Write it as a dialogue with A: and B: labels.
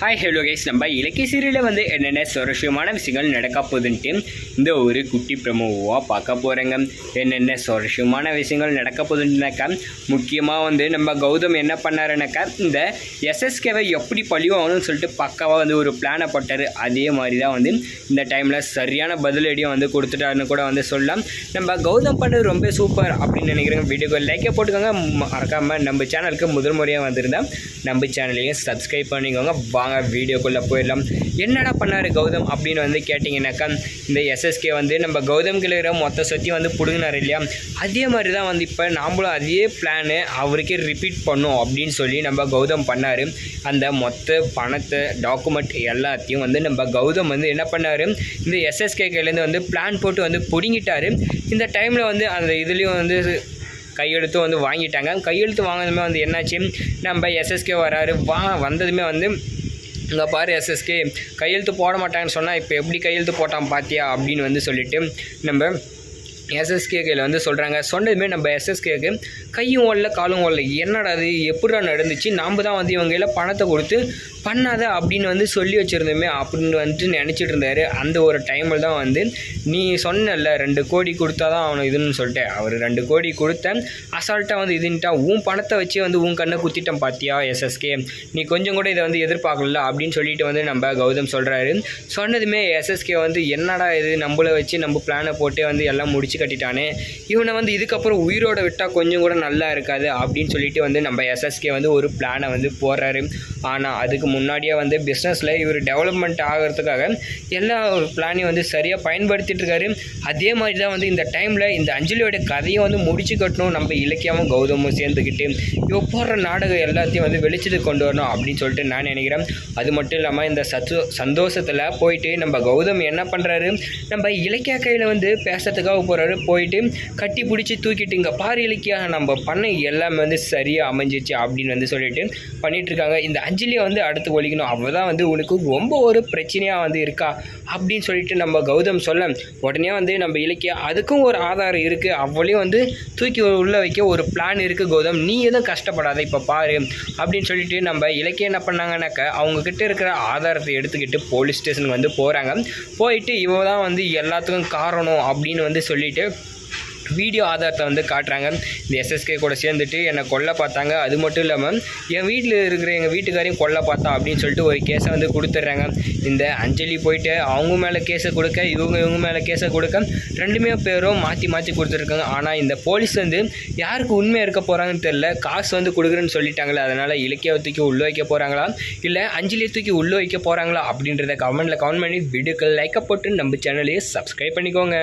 A: Hi hello guys, நம்ம இலக்கிய சீரியலில் வந்து என்னென்ன சுவாரஸ்யமான விஷயங்கள் நடக்க போகுதுன்ட்டு இந்த ஒரு குட்டி ப்ரமோவாக பார்க்க போகிறேங்க. என்னென்ன சுவாரஸ்யமான விஷயங்கள் நடக்க போகுதுன்னாக்கா, முக்கியமாக வந்து நம்ம கௌதம் என்ன பண்ணாருனாக்கா, இந்த எஸ்எஸ்கேவை எப்படி பழிவாங்கன்னு சொல்லிட்டு பக்காவாக வந்து ஒரு பிளானை போட்டார். அதே மாதிரி தான் வந்து இந்த டைமில் சரியான பதிலடியும் வந்து கொடுத்துட்டாருன்னு கூட வந்து சொல்லலாம். நம்ம கௌதம் பண்ணது ரொம்ப சூப்பர் அப்படின்னு நினைக்கிறேங்க. வீடியோக்கு லைக்கை போட்டுக்கோங்க. மறக்காமல் நம்ம சேனலுக்கு முதல் முறையாக வந்திருந்தால் நம்ம சேனலையும் சப்ஸ்கிரைப் பண்ணிக்கோங்க. வாங்க வீடியோக்குள்ளே போயிடலாம். என்னடா பண்ணார் கௌதம் அப்படின்னு வந்து கேட்டிங்கனாக்கா, இந்த எஸ்எஸ்கே வந்து நம்ம கௌதம் கிளற மொத்த சொத்தையும் வந்து பிடுங்கினார் இல்லையா, அதே மாதிரி தான் வந்து இப்போ நாம்ளும் அதே பிளானு அவருக்கே ரிப்பீட் பண்ணோம் அப்படின்னு சொல்லி நம்ம கௌதம் பண்ணார். அந்த மொத்த பணத்தை டாக்குமெண்ட் எல்லாத்தையும் வந்து நம்ம கௌதம் வந்து என்ன பண்ணார், இந்த எஸ்எஸ்கே கையிலேருந்து வந்து பிளான் போட்டு வந்து பிடுங்கிட்டார். இந்த டைமில் வந்து அந்த இதுலேயும் வந்து கையெழுத்து வந்து வாங்கிட்டாங்க. கையெழுத்து வாங்கினதுமே வந்து என்னாச்சு, நம்ம எஸ்எஸ்கே வராரு. வந்ததுமே வந்து இங்கே பாரு எஸ்எஸ்கே கையெழுத்து போட மாட்டாங்கன்னு சொன்னால் இப்போ எப்படி கையெழுத்து போட்டான் பாத்தியா அப்படின்னு வந்து சொல்லிவிட்டு நம்ம எஸ்எஸ்கே கையில் வந்து சொல்கிறாங்க. சொன்னதுமே நம்ம எஸ்எஸ்கேக்கு கையும் ஓடல காலும் ஓடல. என்னடா அது எப்படா நடந்துச்சு, நாம் தான் வந்து இவங்க பணத்தை கொடுத்து பண்ணாத அப்படின்னு வந்து சொல்லி வச்சுருந்தோமே அப்படின்னு வந்துட்டு நினச்சிட்டு இருந்தார். அந்த ஒரு டைமில் தான் வந்து நீ சொன்னல 2 கோடி கொடுத்தா தான் அவனை இதுன்னு சொல்லிட்டு அவர் 2 கோடி கொடுத்தேன் அசால்ட்டாக வந்து இதுன்ட்டா உன் பணத்தை வச்சு வந்து உன் கண்ணை குத்திட்டேன் பாத்தியா எஸ்எஸ்கே, நீ கொஞ்சம் கூட இதை வந்து எதிர்பார்க்கல அப்படின்னு சொல்லிட்டு வந்து நம்ம கௌதம் சொல்கிறாரு. சொன்னதுமே எஸ்எஸ்கே வந்து என்னடா இது நம்மளை வச்சு நம்ம பிளானை போட்டு வந்து எல்லாம் முடிச்சு கட்டிட்டானே, இவனை வந்து இதுக்கப்புறம் உயிரோட விட்டால் கொஞ்சம் கூட நல்லா இருக்காது அப்படின்னு சொல்லிட்டு வந்து நம்ம எஸ்எஸ்கே வந்து ஒரு பிளானை வந்து போடுறாரு. ஆனால் அதுக்கு முன்னாடியே வந்து பிஸ்னஸில் இவர் டெவலப்மெண்ட் ஆகிறதுக்காக எல்லா பிளானையும் வந்து சரியாக பயன்படுத்திட்டு இருக்காரு. அதே மாதிரி தான் வந்து இந்த டைமில் இந்த அஞ்சலியோட கதையை வந்து முடிச்சு கட்டணும். நம்ம இலக்கியமும் கௌதமும் சேர்ந்துக்கிட்டு இவ போடுற நாடகம் எல்லாத்தையும் வந்து வெளிச்சத்துக்கு கொண்டு வரணும் அப்படின்னு சொல்லிட்டு நான் நினைக்கிறேன். அது மட்டும் இல்லாமல் இந்த சந்தோஷத்தில் போயிட்டு நம்ம கௌதம் என்ன பண்ணுறாரு, நம்ம இலக்கிய கையில் வந்து பேசுறதுக்காக போகிறாரு. போயிட்டு கட்டி பிடிச்சி தூக்கிட்டு இங்கே பாரு இலக்கியா நம்ம பண்ண எல்லாமே வந்து சரியாக அமைஞ்சிச்சு அப்படின்னு வந்து சொல்லிட்டு பண்ணிகிட்ருக்காங்க. இந்த அஞ்சலியை வந்து அடுத்து ஒழிக்கணும், அவள் தான் வந்து உனக்கு ரொம்ப ஒரு பிரச்சனையாக வந்து இருக்கா அப்படின்னு சொல்லிட்டு நம்ம கௌதம் சொல்ல, உடனே வந்து நம்ம இலக்கியா அதுக்கும் ஒரு ஆதாரம் இருக்குது, அவளையும் வந்து தூக்கி உள்ளே வைக்க ஒரு பிளான் இருக்குது கௌதம், நீ எதுவும் கஷ்டப்படாத இப்போ பாரு அப்படின்னு சொல்லிட்டு நம்ம இலக்கியம் என்ன பண்ணாங்கன்னாக்கா, அவங்கக்கிட்ட இருக்கிற ஆதாரத்தை எடுத்துக்கிட்டு போலீஸ் ஸ்டேஷனுக்கு வந்து போகிறாங்க. போயிட்டு இவ தான் வந்து எல்லாத்துக்கும் காரணம் அப்படின்னு வந்து சொல்லிட்டு வீடியோ ஆதாரத்தை வந்து காட்டுறாங்க. இந்த எஸ்எஸ்கே கூட சேர்ந்துட்டு என்னை கொல்ல பார்த்தாங்க, அது மட்டும் இல்லாமல் என் வீட்டில் இருக்கிற எங்கள் வீட்டுக்காரையும் கொல்ல பார்த்தா அப்படின்னு சொல்லிட்டு ஒரு கேஸை வந்து கொடுத்துட்றாங்க. இந்த அஞ்சலி போயிட்டு அவங்க மேலே கேஸை கொடுக்க இவங்க மேலே கேஸை கொடுக்க 2 பேரும் மாற்றி கொடுத்துருக்காங்க. ஆனால் இந்த போலீஸ் வந்து யாருக்கு உண்மையாக இருக்க போகிறாங்கன்னு தெரில, காசு வந்து கொடுக்குறேன்னு சொல்லிட்டாங்களே, அதனால் இலக்கியாவை தூக்கி உள்ளே வைக்க போகிறாங்களா இல்லை அஞ்சலியை தூக்கி உள்ளே வைக்க போகிறாங்களா அப்படின்றத கமெண்ட்டில் கமெண்ட் பண்ணி வீடியோக்கள் லைக்கை போட்டு நம்ம சேனலையே சப்ஸ்கிரைப் பண்ணிக்கோங்க.